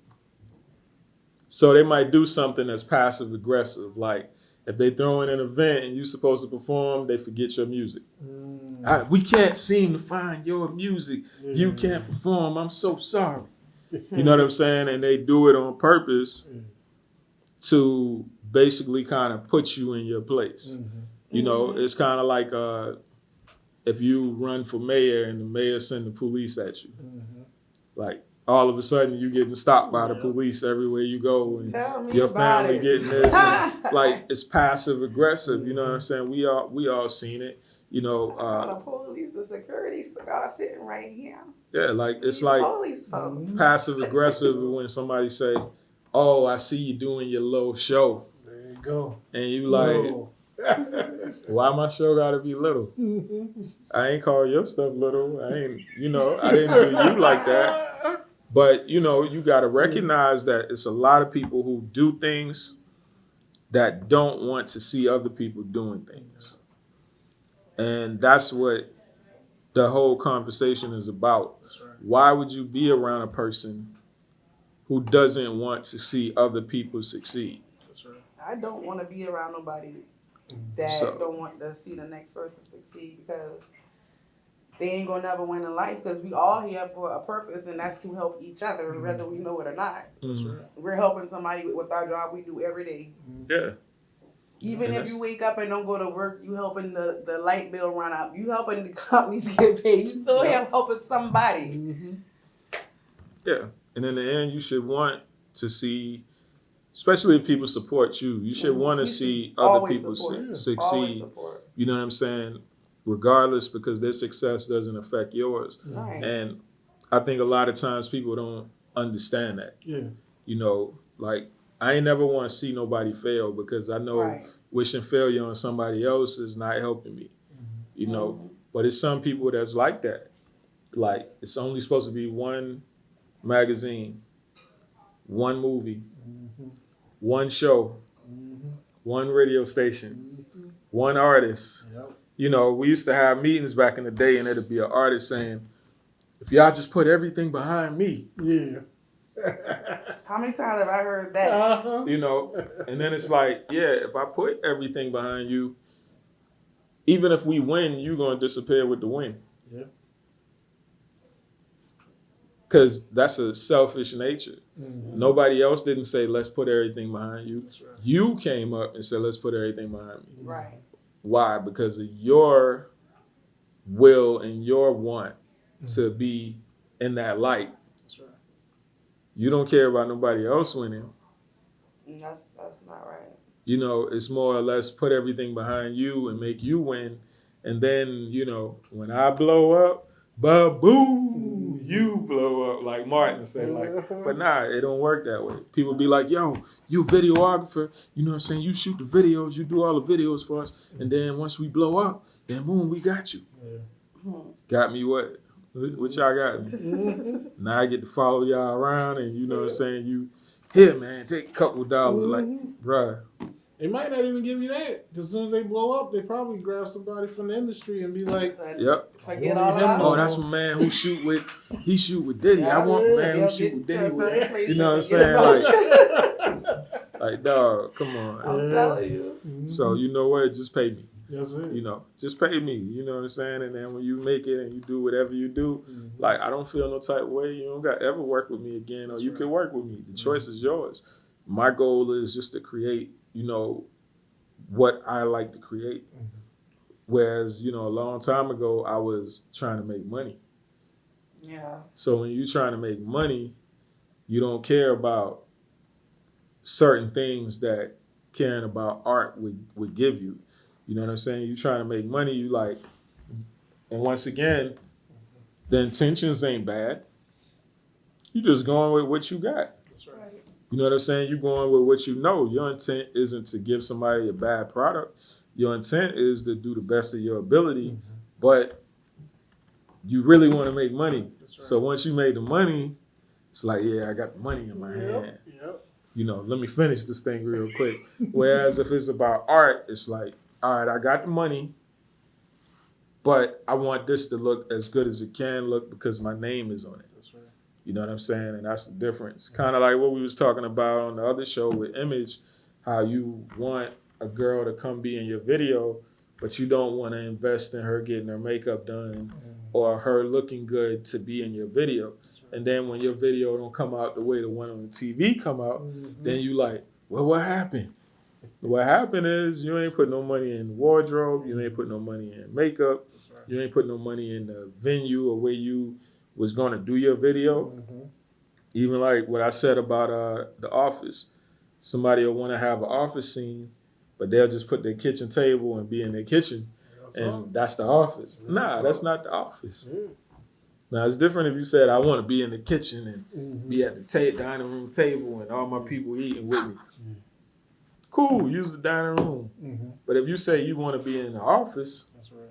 So they might do something that's passive aggressive. Like if they throw in an event and you're supposed to perform, they forget your music. We can't seem to find your music. You can't perform. I'm so sorry. You know what I'm saying? And they do it on purpose to basically kind of put you in your place. You know, it's kind of like if you run for mayor and the mayor send the police at you. Like all of a sudden you getting stopped by the police everywhere you go, and Tell me your about family it. getting this. And, like it's passive aggressive. You know what I'm saying? We all seen it. You know, The police, the security guard sitting right here. yeah, like it's These like police folks. passive aggressive when somebody say, "Oh, I see you doing your little show," There you go. and you like, why my show gotta be little? I ain't call your stuff little. I ain't, you know, I didn't do you like that. But, you know, you got to recognize that it's a lot of people who do things that don't want to see other people doing things. And that's what the whole conversation is about. That's right. Why would you be around a person who doesn't want to see other people succeed? That's right. I don't want to be around nobody that So- don't want to see the next person succeed, because they ain't gonna never win in life, because we all here for a purpose, and that's to help each other, whether we know it or not. That's right. We're helping somebody with our job we do every day. Yeah. Even And if that's- you wake up and don't go to work, you helping the light bill run up. You helping the companies get paid. You still helping somebody. Yeah. And in the end, you should want to see, especially if people support you, you should want to You see should other always people support. Always succeed. support. You know what I'm saying? Regardless, because their success doesn't affect yours. Right. And I think a lot of times people don't understand that. Yeah. You know, like I ain't never want to see nobody fail, because I know Right. wishing failure on somebody else is not helping me. You know, but it's some people that's like that. Like it's only supposed to be one magazine, one movie, one show, one radio station, one artist. Yep. You know, we used to have meetings back in the day, and it'd be an artist saying, if y'all just put everything behind me, Yeah. How many times have I heard that? you know, and then it's like, yeah, if I put everything behind you, even if we win, you're going to disappear with the win. Yeah. Because that's a selfish nature. Nobody else didn't say, let's put everything behind you. That's right. You came up and said, let's put everything behind me. Right. Why? Because of your will and your want to be in that light. That's right. You don't care about nobody else winning. That's not right. You know, it's more or less put everything behind you and make you win. And then, you know, when I blow up, ba-boom, you blow up, like Martin said. Like, but nah, it don't work that way. People be like, yo, you videographer, you know what I'm saying? You shoot the videos, you do all the videos for us. And then once we blow up, then boom, we got you. Yeah. Got me what? What y'all got me? Now I get to follow y'all around, and you know what I'm saying? You, here, man, take a couple dollars. Like, bruh. They might not even give you that, because as soon as they blow up, they probably grab somebody from the industry and be like, Yep. Forget all about Oh, it. that's my man who shoot with Diddy. I want my man who shoot with Diddy. You know what I'm saying? Like, Like, Like, dog, come on. I'm telling you. So you know what? Just pay me. That's it. You know, just pay me. You know what I'm saying? And then when you make it and you do whatever you do, like I don't feel no type of way. You don't got to ever work with me again, or That's you right. can work with me. The choice is yours. My goal is just to create, you know, what I like to create. Whereas, you know, a long time ago, I was trying to make money. Yeah. So when you're trying to make money, you don't care about certain things that caring about art would give you. You know what I'm saying? You're trying to make money, you like, and once again, the intentions ain't bad. You just going with what you got. That's right. Right. You know what I'm saying? You're going with what you know. Your intent isn't to give somebody a bad product. Your intent is to do the best of your ability, but you really want to make money. That's right. So once you made the money, it's like, yeah, I got the money in my hand. Yep. You know, let me finish this thing real quick. Whereas if it's about art, it's like, all right, I got the money, but I want this to look as good as it can look because my name is on it. That's right. You know what I'm saying? And that's the difference. Kind of like what we was talking about on the other show with Image, how you want a girl to come be in your video, but you don't want to invest in her getting her makeup done or her looking good to be in your video. And then when your video don't come out the way the one on the TV come out, then you like, well, what happened? What happened is you ain't put no money in wardrobe, you ain't put no money in makeup, That's right. you ain't put no money in the venue or where you was gonna do your video. Even like what I said about The Office. Somebody will want to have an office scene, but they'll just put their kitchen table and be in their kitchen, and that's the office. Nah, that's not the office. Now it's different if you said I want to be in the kitchen and be at the dining room table and all my people eating with me. Cool, use the dining room. But if you say you want to be in the office, That's right.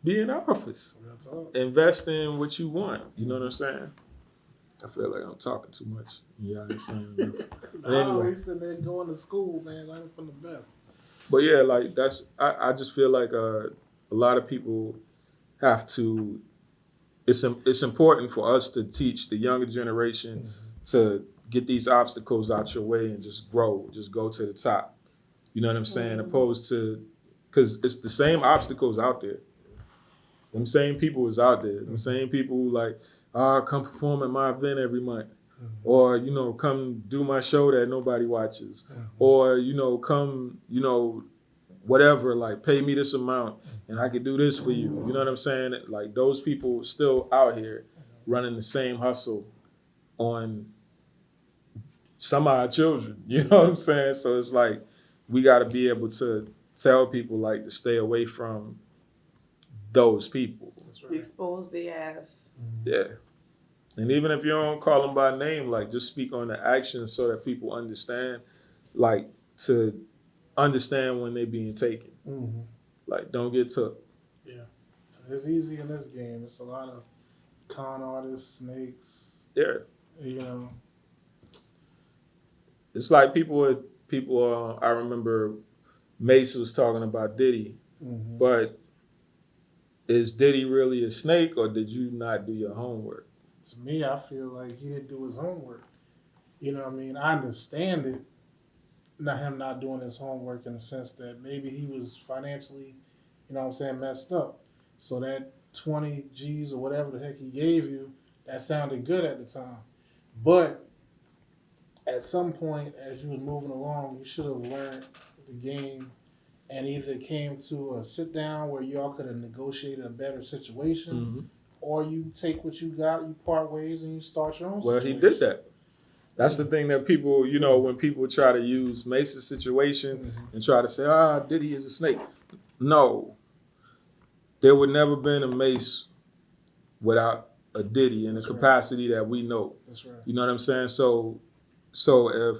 be in the office. That's all. Invest in what you want. You know what I'm saying? I feel like I'm talking too much. Yeah, I ain't saying enough. But anyway. Sitting there going to school, man, learning from the best. But yeah, like I just feel like a lot of people have to. It's important for us to teach the younger generation to get these obstacles out your way and just grow, just go to the top. You know what I'm saying? Opposed to, because it's the same obstacles out there. Them same people is out there. Them same people who like, come perform at my event every month. Or, you know, come do my show that nobody watches. Or, you know, come, you know, whatever, like pay me this amount and I could do this for you. You know what I'm saying? Like those people still out here running the same hustle on some of our children. You know what I'm saying? So it's like we got to be able to tell people like to stay away from those people. That's right. Expose their ass. Yeah. And even if you don't call them by name, like just speak on the actions so that people understand, like to understand when they're being taken. Like don't get took. Yeah. It's easy in this game. It's a lot of con artists, snakes, Yeah. you know. It's like people, I remember Mace was talking about Diddy, but is Diddy really a snake or did you not do your homework? To me, I feel like he didn't do his homework. You know what I mean? I understand it, not him not doing his homework in the sense that maybe he was financially, you know what I'm saying, messed up. So that 20 G's or whatever the heck he gave you, that sounded good at the time. But at some point, as you was moving along, you should have learned the game and either came to a sit down where y'all could have negotiated a better situation, or you take what you got, you part ways, and you start your own situation. Well, he did that. That's the thing that people, you know, when people try to use Mace's situation and try to say, Diddy is a snake. No. There would never been a Mace without a Diddy in the capacity that we know. That's right. You know what I'm saying? So if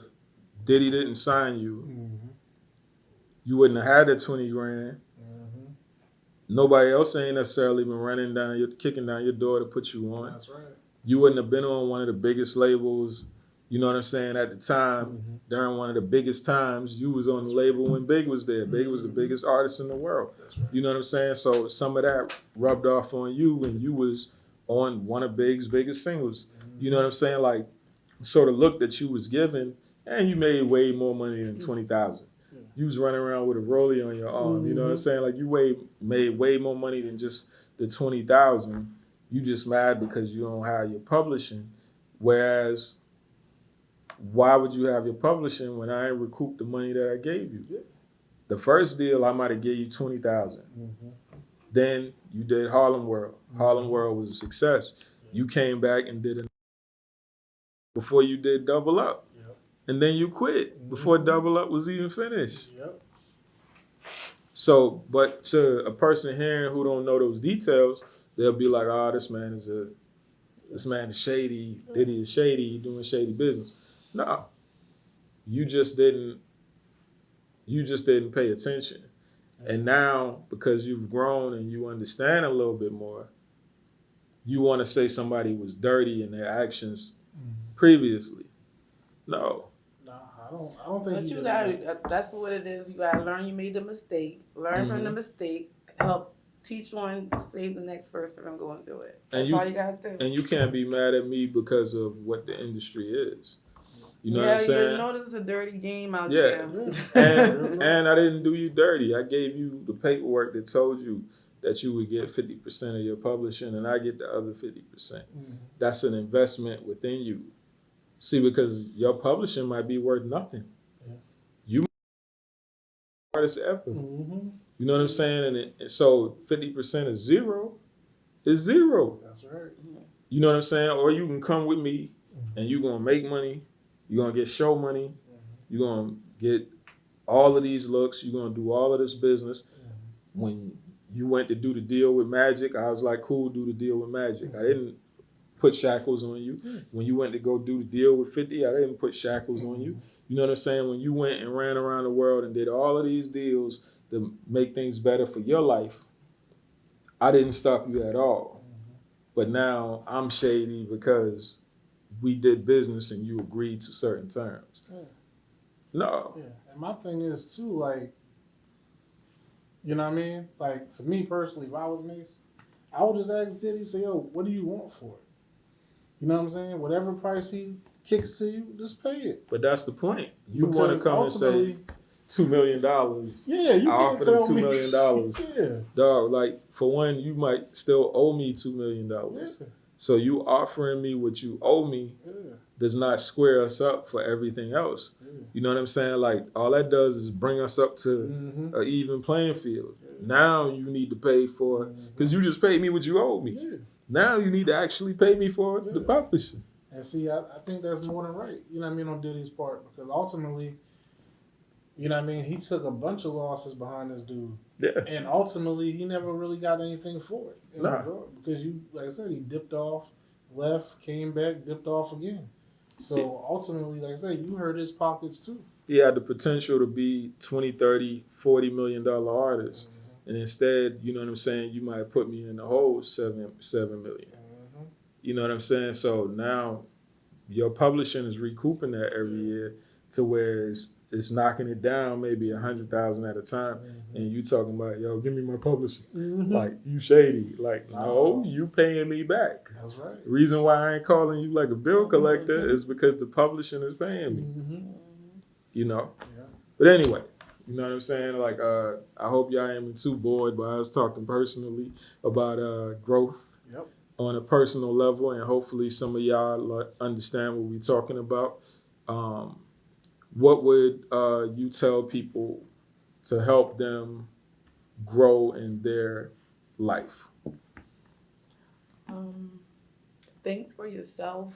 Diddy didn't sign you, you wouldn't have had that 20 grand. Nobody else ain't necessarily been kicking down your door to put you on. That's right. You wouldn't have been on one of the biggest labels, you know what I'm saying, at the time. During one of the biggest times, you was on the label when Big was there. Big was the biggest artist in the world. That's right. You know what I'm saying? So some of that rubbed off on you when you was on one of Big's biggest singles. You know what I'm saying? Like, so the look that you was given and you made way more money than 20,000. You was running around with a rollie on your arm. You know what I'm saying? Like you made way more money than just the 20,000. You just mad because you don't have your publishing. Whereas, why would you have your publishing when I ain't recouped the money that I gave you? The first deal I might have gave you 20,000. Then you did Harlem World. Harlem World was a success. You came back and did it before you did Double Up. And then you quit before Double Up was even finished. So, but to a person hearing who don't know those details, they'll be like, "Oh, this man is shady. Diddy is shady. He doing shady business." No, you just didn't pay attention. And now, because you've grown and you understand a little bit more, you want to say somebody was dirty in their actions previously. No. I don't think. But you got that's what it is. You gotta learn you made the mistake. Learn from the mistake. Help teach one to save the next person from going through it. That's all you gotta do. And you can't be mad at me because of what the industry is. You know what I'm You saying? know this is a dirty game out Yeah. there. And I didn't do you dirty. I gave you the paperwork that told you that you would get 50% of your publishing and I get the other 50%. That's an investment within you. See, because your publishing might be worth nothing. You hardest effort. You know what I'm saying? And so 50% is zero. That's right. You know what I'm saying? Or you can come with me and you're going to make money. You're going to get show money. You're going to get all of these looks. You're going to do all of this business. When you went to do the deal with Magic, I was like, cool, do the deal with Magic. I didn't put shackles on you. When you went to go do the deal with 50, I didn't put shackles on you. You know what I'm saying? When you went and ran around the world and did all of these deals to make things better for your life, I didn't stop you at all. But now I'm shady because we did business and you agreed to certain terms. No. And my thing is too, like, you know what I mean? Like, to me personally, if I was Mace, I would just ask Diddy, say, yo, what do you want for it? You know what I'm saying? Whatever price he kicks to you, just pay it. But that's the point. You want to come and say $2 million. Yeah, you I can't offer them tell $2 me. million. Dog, like, for one, you might still owe me $2 million. So you offering me what you owe me does not square us up for everything else. You know what I'm saying? Like, all that does is bring us up to an even playing field. Now you need to pay for it because you just paid me what you owe me. Now you need to actually pay me for the publishing. And see, I think that's more than right. You know what I mean, on Diddy's part, because ultimately, you know what I mean, he took a bunch of losses behind this dude. And ultimately, he never really got anything for it. Because you, like I said, he dipped off, left, came back, dipped off again. So ultimately, like I said, you hurt his pockets too. He had the potential to be 20, 30, $40 million artist. And instead, you know what I'm saying, you might put me in the hole $7 million. You know what I'm saying? So now your publishing is recouping that every year to where it's knocking it down maybe 100,000 at a time. And you talking about, yo, give me my publishing. Like, you shady. Like, no, you paying me back. That's right. The reason why I ain't calling you like a bill collector is because the publishing is paying me. You know? But anyway, you know what I'm saying? Like, I hope y'all ain't too bored, but I was talking personally about growth on a personal level, and hopefully some of y'all understand what we're talking about. What would you tell people to help them grow in their life? Think for yourself.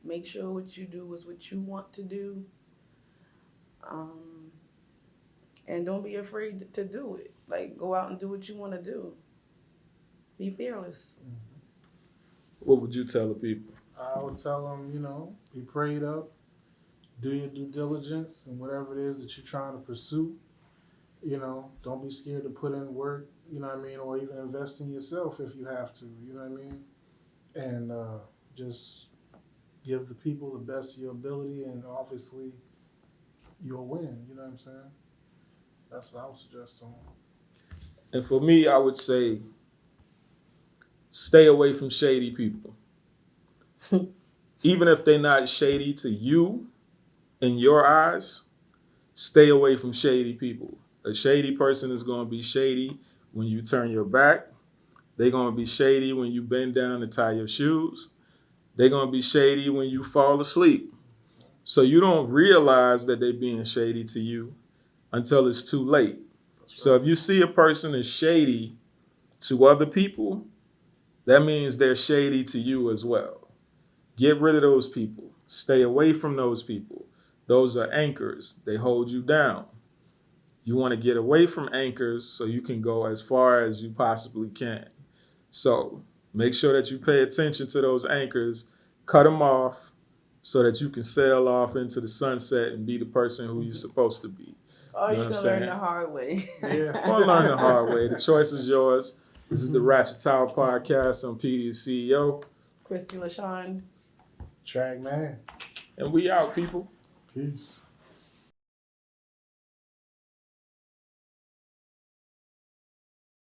Make sure what you do is what you want to do. And don't be afraid to do it. Like, go out and do what you want to do. Be fearless. What would you tell the people? I would tell them, you know, be prayed up, do your due diligence and whatever it is that you're trying to pursue. You know, don't be scared to put in work, you know what I mean, or even invest in yourself if you have to, you know what I mean? And just give the people the best of your ability, and obviously you'll win, you know what I'm saying? That's what I would suggest to them. And for me, I would say stay away from shady people. Even if they're not shady to you in your eyes, stay away from shady people. A shady person is going to be shady when you turn your back. They're going to be shady when you bend down to tie your shoes. They're going to be shady when you fall asleep. So you don't realize that they're being shady to you until it's too late. So if you see a person is shady to other people, that means they're shady to you as well. Get rid of those people. Stay away from those people. Those are anchors. They hold you down. You want to get away from anchors so you can go as far as you possibly can. So make sure that you pay attention to those anchors, cut them off so that you can sail off into the sunset and be the person who you're supposed to be. Or You know you what can I'm learn saying? the hard way. Yeah. Or learn the hard way. The choice is yours. This is the Ratchet Tower Podcast. I'm PD, the CEO. Christy LaShawn. Track man. And we out, people. Peace.